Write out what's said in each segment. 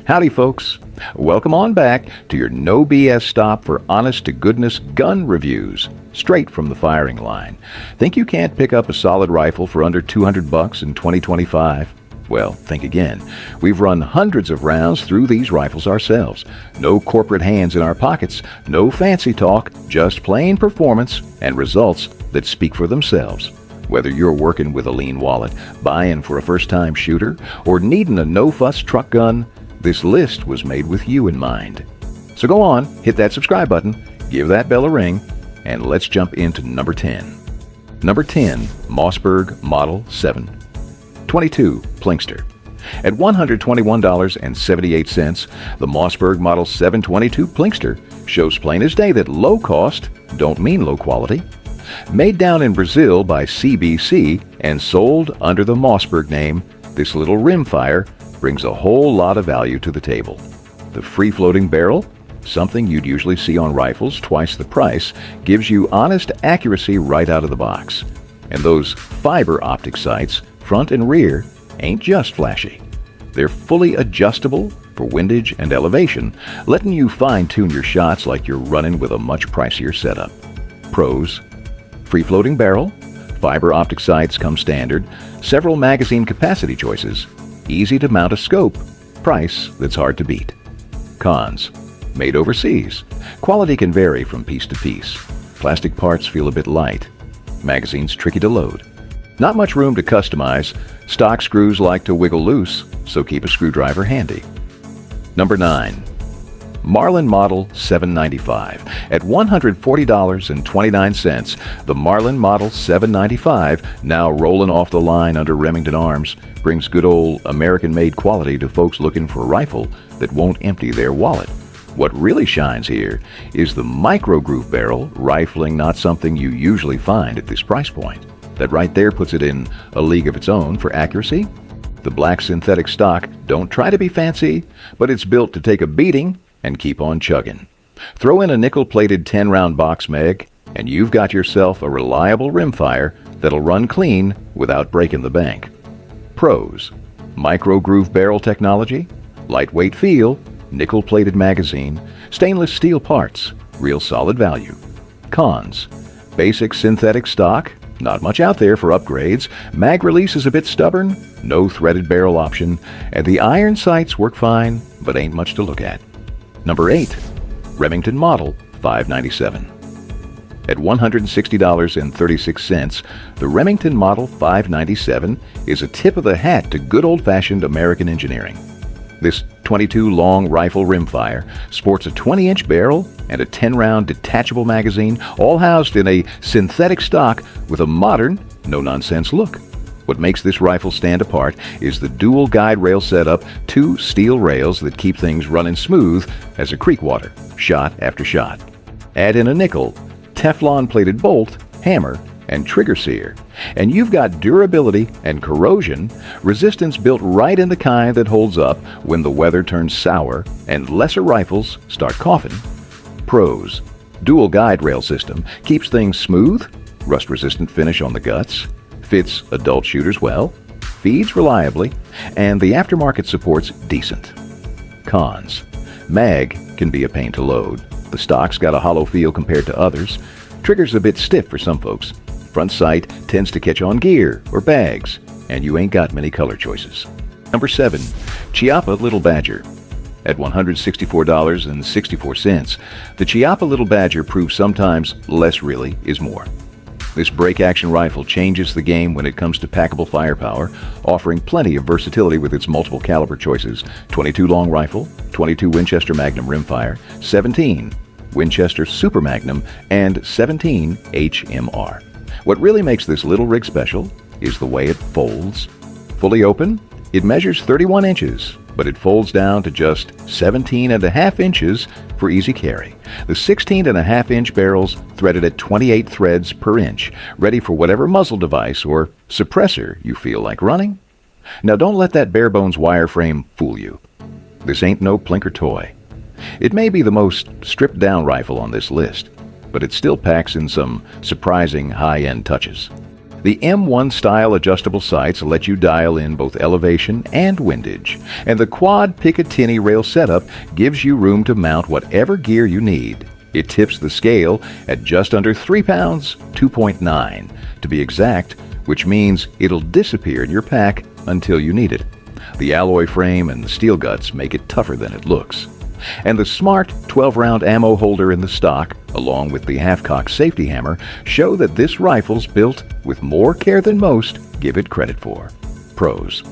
Howdy folks, welcome on back to your no BS stop for honest-to-goodness gun reviews, straight from the firing line. Think you can't pick up a solid rifle for under $200 in 2025? Well, think again. We've run hundreds of rounds through these rifles ourselves. No corporate hands in our pockets, no fancy talk, just plain performance and results that speak for themselves. Whether you're working with a lean wallet, buying for a first-time shooter, or needing a no-fuss truck gun, this list was made with you in mind. So go on, hit that subscribe button, give that bell a ring, and let's jump into number 10. Number 10, Mossberg Model 722 Plinkster. At $121.78, the Mossberg Model 722 Plinkster shows plain as day that low cost don't mean low quality. Made down in Brazil by CBC and sold under the Mossberg name, this little Rimfire brings a whole lot of value to the table. The free-floating barrel, something you'd usually see on rifles twice the price, gives you honest accuracy right out of the box. And those fiber optic sights, front and rear, ain't just flashy. They're fully adjustable for windage and elevation, letting you fine-tune your shots like you're running with a much pricier setup. Pros: free-floating barrel, fiber optic sights come standard, several magazine capacity choices, easy to mount a scope, price that's hard to beat. Cons: made overseas. Quality can vary from piece to piece. Plastic parts feel a bit light. Magazine's tricky to load. Not much room to customize. Stock screws like to wiggle loose, so keep a screwdriver handy. Number 9. Marlin Model 795. At $140.29, the Marlin Model 795, now rolling off the line under Remington arms, brings good old American-made quality to folks looking for a rifle that won't empty their wallet. What really shines here is the micro-groove barrel, rifling not something you usually find at this price point. That right there puts it in a league of its own for accuracy. The black synthetic stock don't try to be fancy, but it's built to take a beating and keep on chugging. Throw in a nickel-plated 10-round box mag, and you've got yourself a reliable rimfire that'll run clean without breaking the bank. Pros: micro-groove barrel technology, lightweight feel, nickel-plated magazine, stainless steel parts, real solid value. Cons: basic synthetic stock, not much out there for upgrades, mag release is a bit stubborn, no threaded barrel option, and the iron sights work fine, but ain't much to look at. Number 8. Remington Model 597. At $160.36, the Remington Model 597 is a tip of the hat to good old-fashioned American engineering. This 22 long rifle rimfire sports a 20-inch barrel and a 10-round detachable magazine, all housed in a synthetic stock with a modern, no-nonsense look. What makes this rifle stand apart is the dual guide rail setup, 2 steel rails that keep things running smooth as a creek water, shot after shot. Add in a nickel, Teflon-plated bolt, hammer, and trigger sear, and you've got durability and corrosion resistance built right in the kind that holds up when the weather turns sour and lesser rifles start coughing. Pros: dual guide rail system keeps things smooth, rust-resistant finish on the guts, fits adult shooters well, feeds reliably, and the aftermarket support's decent. Cons: mag can be a pain to load. The stock's got a hollow feel compared to others. Trigger's a bit stiff for some folks. Front sight tends to catch on gear or bags, and you ain't got many color choices. Number 7. Chiappa Little Badger. At $164.64, the Chiappa Little Badger proves sometimes less really is more. This break-action rifle changes the game when it comes to packable firepower, offering plenty of versatility with its multiple caliber choices: 22 long rifle, 22 Winchester Magnum rimfire, 17 Winchester Super Magnum, and 17 HMR. What really makes this little rig special is the way it folds. Fully open, it measures 31 inches, but it folds down to just 17.5 inches for easy carry. The 16.5-inch barrel's threaded at 28 threads per inch, ready for whatever muzzle device or suppressor you feel like running. Now don't let that bare-bones wireframe fool you. This ain't no plinker toy. It may be the most stripped-down rifle on this list, but it still packs in some surprising high-end touches. The M1 style adjustable sights let you dial in both elevation and windage, and the quad Picatinny rail setup gives you room to mount whatever gear you need. It tips the scale at just under 3 pounds, 2.9 to be exact, which means it'll disappear in your pack until you need it. The alloy frame and the steel guts make it tougher than it looks. And the smart 12-round ammo holder in the stock, along with the half-cock safety hammer, show that this rifle's built with more care than most give it credit for. Pros: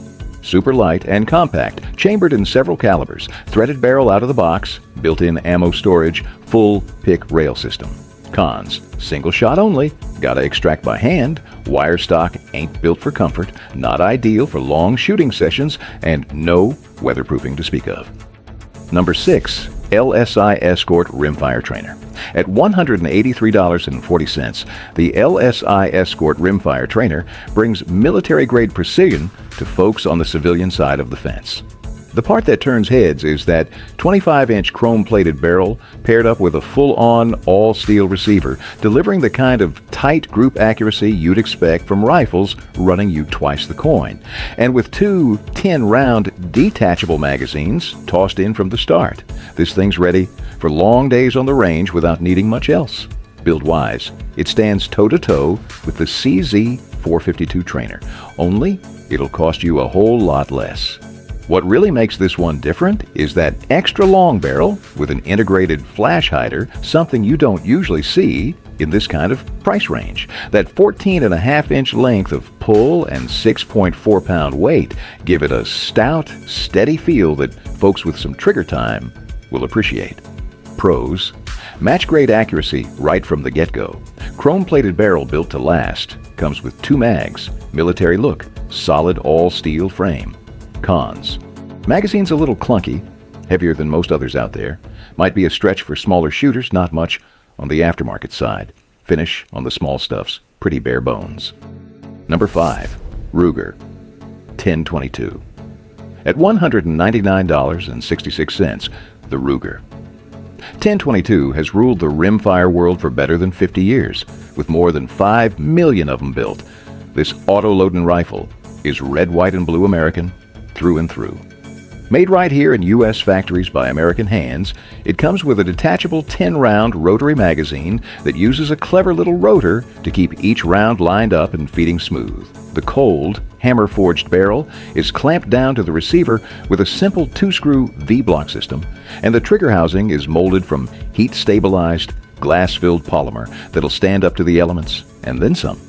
super light and compact, chambered in several calibers, threaded barrel out of the box, built-in ammo storage, full pick rail system. Cons: single shot only, gotta extract by hand, wire stock ain't built for comfort, not ideal for long shooting sessions, and no weatherproofing to speak of. Number 6. LSI Escort Rimfire Trainer. At $183.40, the LSI Escort Rimfire Trainer brings military-grade precision to folks on the civilian side of the fence. The part that turns heads is that 25-inch chrome-plated barrel paired up with a full-on, all-steel receiver, delivering the kind of tight group accuracy you'd expect from rifles running you twice the coin, and with 2 10-round detachable magazines tossed in from the start. This thing's ready for long days on the range without needing much else. Build-wise, it stands toe-to-toe with the CZ452 Trainer, only it'll cost you a whole lot less. What really makes this one different is that extra long barrel with an integrated flash hider, something you don't usually see in this kind of price range. That 14.5-inch length of pull and 6.4 pound weight give it a stout, steady feel that folks with some trigger time will appreciate. Pros: match-grade accuracy right from the get-go. Chrome-plated barrel built to last. Comes with 2 mags. Military look. Solid all-steel frame. Cons: magazine's a little clunky, heavier than most others out there. Might be a stretch for smaller shooters, not much on the aftermarket side. Finish on the small stuff's pretty bare bones. Number 5. Ruger 1022. At $199.66, the Ruger 1022 has ruled the rimfire world for better than 50 years, with more than 5 million of them built. This auto-loading rifle is red, white, and blue American through and through. Made right here in U.S. factories by American hands, it comes with a detachable 10-round rotary magazine that uses a clever little rotor to keep each round lined up and feeding smooth. The cold, hammer-forged barrel is clamped down to the receiver with a simple 2-screw V-block system, and the trigger housing is molded from heat-stabilized, glass-filled polymer that'll stand up to the elements, and then some.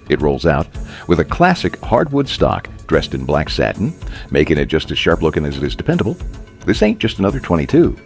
It rolls out with a classic hardwood stock dressed in black satin, making it just as sharp-looking as it is dependable. This ain't just another 22.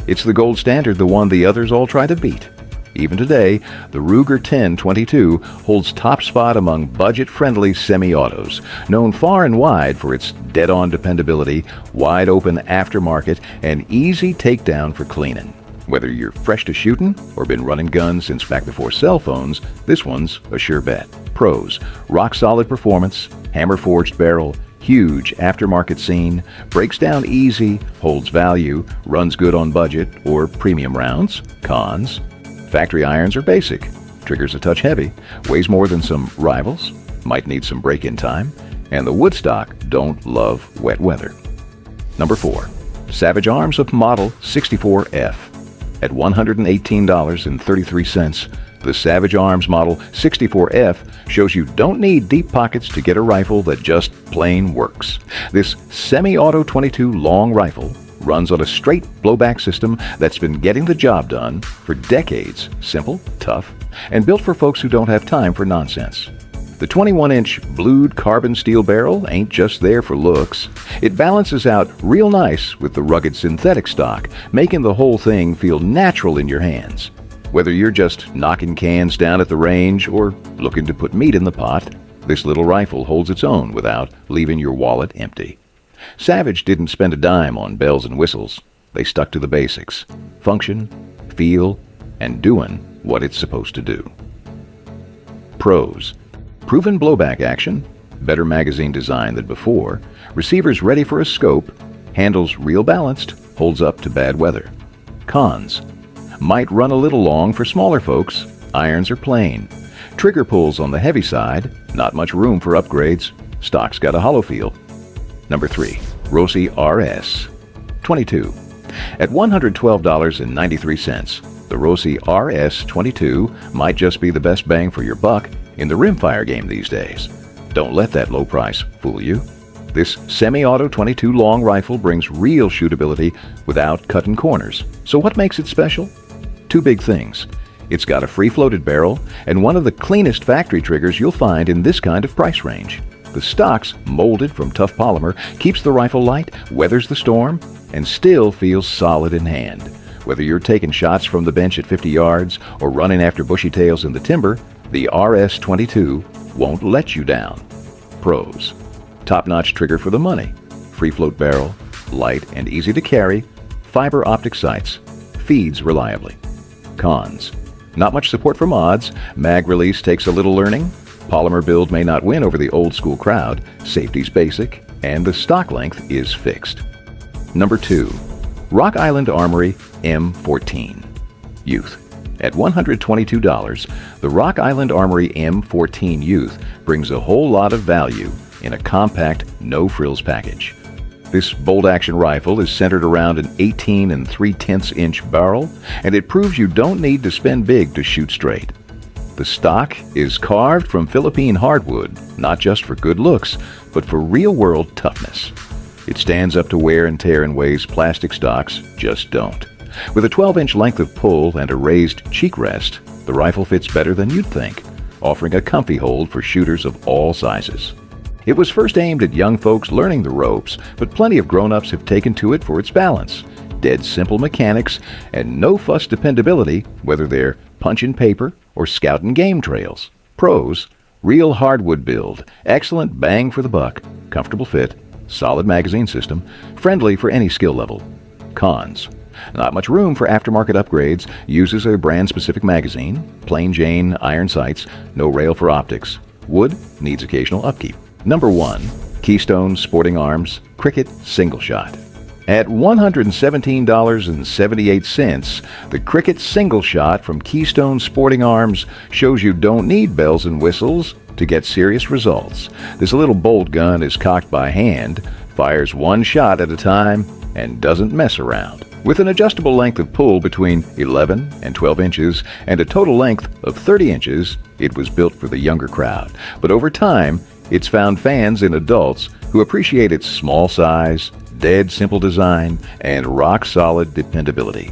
It's the gold standard, the one the others all try to beat. Even today, the Ruger 1022 holds top spot among budget-friendly semi-autos, known far and wide for its dead-on dependability, wide-open aftermarket, and easy takedown for cleaning. Whether you're fresh to shooting or been running guns since back before cell phones, this one's a sure bet. Pros: rock-solid performance, hammer-forged barrel, huge aftermarket scene, breaks down easy, holds value, runs good on budget or premium rounds. Cons: factory irons are basic, trigger's a touch heavy, weighs more than some rivals, might need some break-in time, and the woodstock don't love wet weather. Number 4. Savage Arms of Model 64F. At $118.33, the Savage Arms Model 64F shows you don't need deep pockets to get a rifle that just plain works. This semi-auto 22 long rifle runs on a straight blowback system that's been getting the job done for decades. Simple, tough, and built for folks who don't have time for nonsense. The 21-inch blued carbon steel barrel ain't just there for looks. It balances out real nice with the rugged synthetic stock, making the whole thing feel natural in your hands. Whether you're just knocking cans down at the range or looking to put meat in the pot, this little rifle holds its own without leaving your wallet empty. Savage didn't spend a dime on bells and whistles. They stuck to the basics: function, feel, and doing what it's supposed to do. Pros: proven blowback action, better magazine design than before, receivers ready for a scope, handles real balanced, holds up to bad weather. Cons: might run a little long for smaller folks, irons are plain, Trigger pulls on the heavy side, not much room for upgrades. Stock's got a hollow feel. Number 3. Rossi RS22. At $112.93, the Rossi RS22 might just be the best bang for your buck in the rimfire game these days. Don't let that low price fool you. This semi-auto 22 long rifle brings real shootability without cutting corners. So what makes it special? 2 big things. It's got a free-floated barrel and one of the cleanest factory triggers you'll find in this kind of price range. The stock's molded from tough polymer keeps the rifle light, weathers the storm, and still feels solid in hand. Whether you're taking shots from the bench at 50 yards or running after bushy tails in the timber, the RS22 won't let you down. Pros: top-notch trigger for the money, free-float barrel, light and easy to carry, fiber optic sights, feeds reliably. Cons: not much support for mods, mag release takes a little learning, polymer build may not win over the old-school crowd, safety's basic, and the stock length is fixed. Number 2. Rock Island Armory M14 Youth. At $122, the Rock Island Armory M14 Youth brings a whole lot of value in a compact, no-frills package. This bolt-action rifle is centered around an 18 3/10" barrel, and it proves you don't need to spend big to shoot straight. The stock is carved from Philippine hardwood, not just for good looks, but for real-world toughness. It stands up to wear and tear in ways plastic stocks just don't. With a 12-inch length of pull and a raised cheek rest, the rifle fits better than you'd think, offering a comfy hold for shooters of all sizes. It was first aimed at young folks learning the ropes, but plenty of grown-ups have taken to it for its balance, dead simple mechanics, and no-fuss dependability, whether they're punching paper or scouting game trails. Pros: real hardwood build, excellent bang for the buck, comfortable fit, solid magazine system, friendly for any skill level. Cons: not much room for aftermarket upgrades, uses a brand-specific magazine, plain Jane iron sights, no rail for optics. Wood needs occasional upkeep. Number 1. Keystone Sporting Arms Crickett Single Shot. At $117.78, the Crickett Single Shot from Keystone Sporting Arms shows you don't need bells and whistles to get serious results. This little bolt gun is cocked by hand, fires one shot at a time, and doesn't mess around. With an adjustable length of pull between 11 and 12 inches and a total length of 30 inches, it was built for the younger crowd. But over time, it's found fans in adults who appreciate its small size, dead simple design, and rock-solid dependability.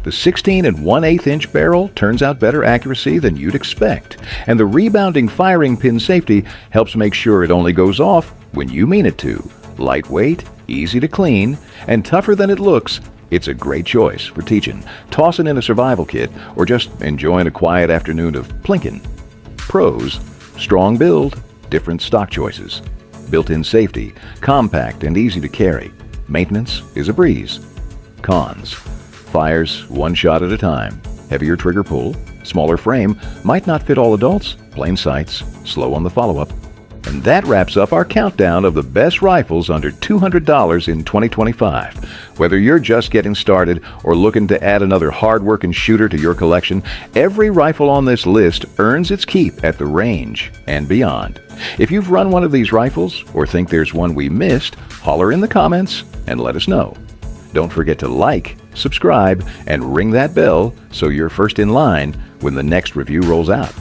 The 16 1/8" barrel turns out better accuracy than you'd expect, and the rebounding firing pin safety helps make sure it only goes off when you mean it to. Lightweight, easy to clean, and tougher than it looks, it's a great choice for teaching, tossing in a survival kit, or just enjoying a quiet afternoon of plinking. Pros: strong build, different stock choices, built-in safety, compact and easy to carry. Maintenance is a breeze. Cons: fires one shot at a time, heavier trigger pull, smaller frame, might not fit all adults, plain sights, slow on the follow-up. And that wraps up our countdown of the best rifles under $200 in 2025. Whether you're just getting started or looking to add another hard-working shooter to your collection, every rifle on this list earns its keep at the range and beyond. If you've run one of these rifles or think there's one we missed, holler in the comments and let us know. Don't forget to like, subscribe, and ring that bell so you're first in line when the next review rolls out.